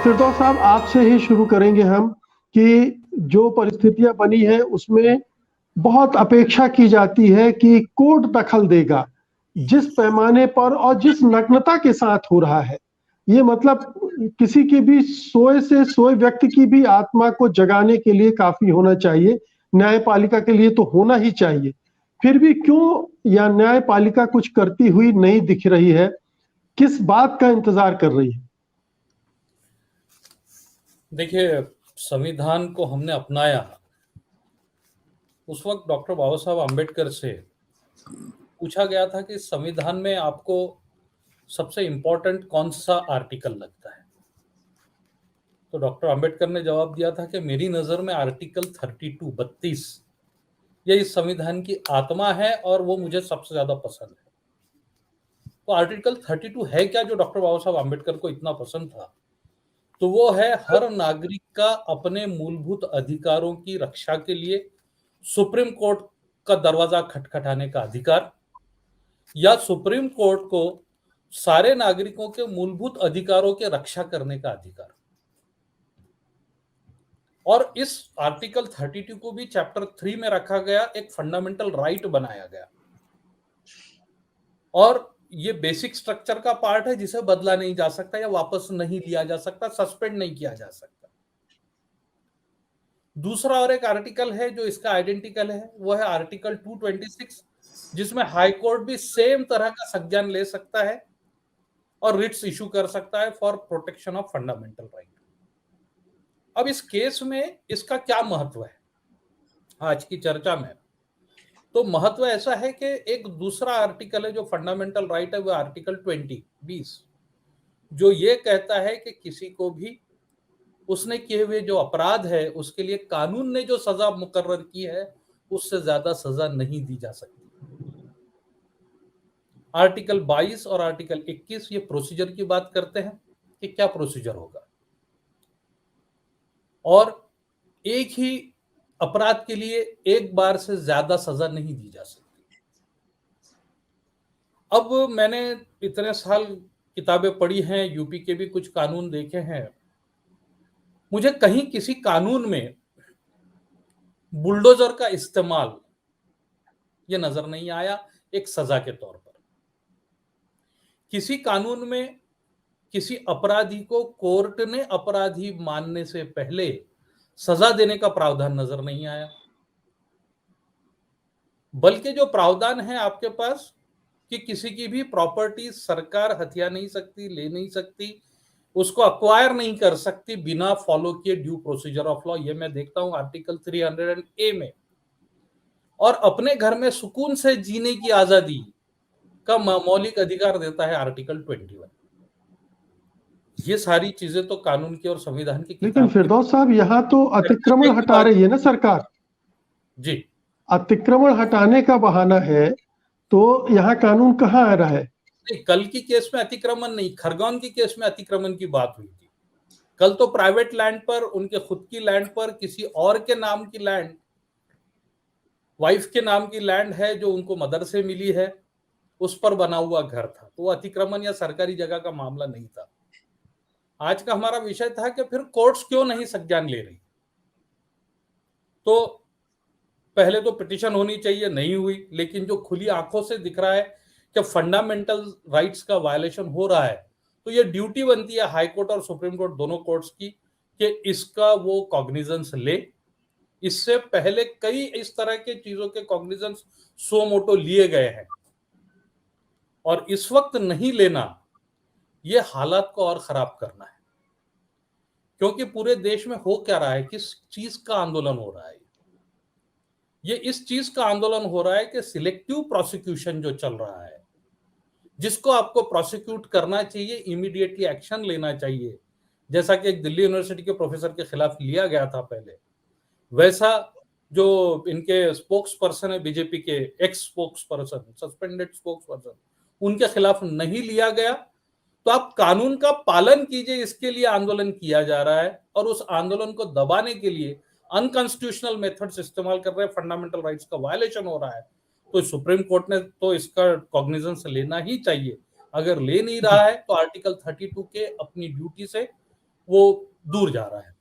फिरदौस साहब, आपसे ही शुरू करेंगे हम कि जो परिस्थितियां बनी है उसमें बहुत अपेक्षा की जाती है कि कोर्ट दखल देगा। जिस पैमाने पर और जिस नग्नता के साथ हो रहा है, ये मतलब किसी की भी सोए से सोए व्यक्ति की भी आत्मा को जगाने के लिए काफी होना चाहिए। न्यायपालिका के लिए तो होना ही चाहिए। फिर भी क्यों या न्यायपालिका कुछ करती हुई नहीं दिख रही है? किस बात का इंतजार कर रही है? देखिए, संविधान को हमने अपनाया उस वक्त डॉक्टर बाबा साहब आम्बेडकर से पूछा गया था कि संविधान में आपको सबसे इम्पोर्टेंट कौन सा आर्टिकल लगता है। तो डॉक्टर आम्बेडकर ने जवाब दिया था कि मेरी नज़र में आर्टिकल 32 ये इस संविधान की आत्मा है और वो मुझे सबसे ज़्यादा पसंद है। तो आर्टिकल 32 है क्या जो डॉक्टर बाबा साहब आम्बेडकर को इतना पसंद था? तो वो है हर नागरिक का अपने मूलभूत अधिकारों की रक्षा के लिए सुप्रीम कोर्ट का दरवाजा खटखटाने का अधिकार, या सुप्रीम कोर्ट को सारे नागरिकों के मूलभूत अधिकारों के रक्षा करने का अधिकार। और इस आर्टिकल 32 को भी चैप्टर 3 में रखा गया, एक फंडामेंटल राइट बनाया गया। और ये बेसिक स्ट्रक्चर का पार्ट है जिसे बदला नहीं जा सकता या वापस नहीं लिया जा सकता, सस्पेंड नहीं किया जा सकता। दूसरा और एक आर्टिकल है जो इसका आइडेंटिकल है, वो है आर्टिकल 226, जिसमें हाई कोर्ट भी सेम तरह का संज्ञान ले सकता है और रिट्स इशू कर सकता है for protection of fundamental right. अब इस केस में इसका क्या महत्व है आज की चर्चा में? तो महत्व ऐसा है कि एक दूसरा आर्टिकल है जो फंडामेंटल राइट है, वो आर्टिकल 20 जो ये कहता है कि किसी को भी उसने किए हुए जो अपराध है उसके लिए कानून ने जो सजा मुकर्रर की है उससे ज्यादा सजा नहीं दी जा सकती। आर्टिकल 22 और आर्टिकल 21 ये प्रोसीजर की बात करते हैं कि क्या प्रोसीजर होगा, और एक ही अपराध के लिए एक बार से ज्यादा सजा नहीं दी जा सकती। अब मैंने इतने साल किताबें पढ़ी हैं, यूपी के भी कुछ कानून देखे हैं, मुझे कहीं किसी कानून में बुलडोजर का इस्तेमाल ये नजर नहीं आया एक सजा के तौर पर। किसी कानून में किसी अपराधी को कोर्ट ने अपराधी मानने से पहले सजा देने का प्रावधान नजर नहीं आया, बल्कि जो प्रावधान है आपके पास कि किसी की भी प्रॉपर्टी सरकार हथिया नहीं सकती, ले नहीं सकती, उसको अक्वायर नहीं कर सकती बिना फॉलो किए ड्यू प्रोसीजर ऑफ लॉ। ये मैं देखता हूं आर्टिकल 300A में। और अपने घर में सुकून से जीने की आजादी का मौलिक अधिकार देता है आर्टिकल 21। ये सारी चीजें तो कानून की और संविधान की लेकिन किताब की फिरदौस साहब, यहाँ तो अतिक्रमण हटा रही है ना सरकार। जी, अतिक्रमण हटाने का बहाना है, तो यहाँ कानून कहाँ आ रहा है? नहीं, कल की केस में अतिक्रमण नहीं, खरगोन की केस में अतिक्रमण की बात हुई थी। कल तो प्राइवेट लैंड पर, उनके खुद की लैंड पर किसी और के नाम की लैंड, वाइफ के नाम की लैंड है जो उनको मदर से मिली है, उस पर बना हुआ घर था। तो वो अतिक्रमण या सरकारी जगह का मामला नहीं था। आज का हमारा विषय था कि फिर कोर्ट्स क्यों नहीं संज्ञान ले रही। तो पहले तो पिटीशन होनी चाहिए, नहीं हुई, लेकिन जो खुली आंखों से दिख रहा है कि फंडामेंटल राइट्स का वायलेशन हो रहा है, तो ये ड्यूटी बनती है हाई कोर्ट और सुप्रीम कोर्ट दोनों कोर्ट्स की कि इसका वो कॉग्निजेंस ले। इससे पहले कई इस तरह के चीजों के कॉग्निजेंस सो मोटो लिए गए हैं, और इस वक्त नहीं लेना ये हालात को और खराब करना है। क्योंकि पूरे देश में हो क्या रहा है, किस चीज का आंदोलन हो रहा है? ये इस चीज का आंदोलन हो रहा है कि सिलेक्टिव प्रोसिक्यूशन जो चल रहा है, जिसको आपको प्रोसिक्यूट करना चाहिए, इमीडिएटली एक्शन लेना चाहिए, जैसा कि एक दिल्ली यूनिवर्सिटी के प्रोफेसर के खिलाफ लिया गया था पहले, वैसा जो इनके स्पोक्स पर्सन है बीजेपी के, x spokes person, suspended spokes person, उनके खिलाफ नहीं लिया गया। तो आप कानून का पालन कीजिए, इसके लिए आंदोलन किया जा रहा है, और उस आंदोलन को दबाने के लिए अनकॉन्स्टिट्यूशनल मेथड्स इस्तेमाल कर रहे हैं, फंडामेंटल राइट्स का वायलेशन हो रहा है। तो सुप्रीम कोर्ट ने तो इसका कॉग्निजेंस लेना ही चाहिए। अगर ले नहीं रहा है तो आर्टिकल 32 के अपनी ड्यूटी से वो दूर जा रहा है।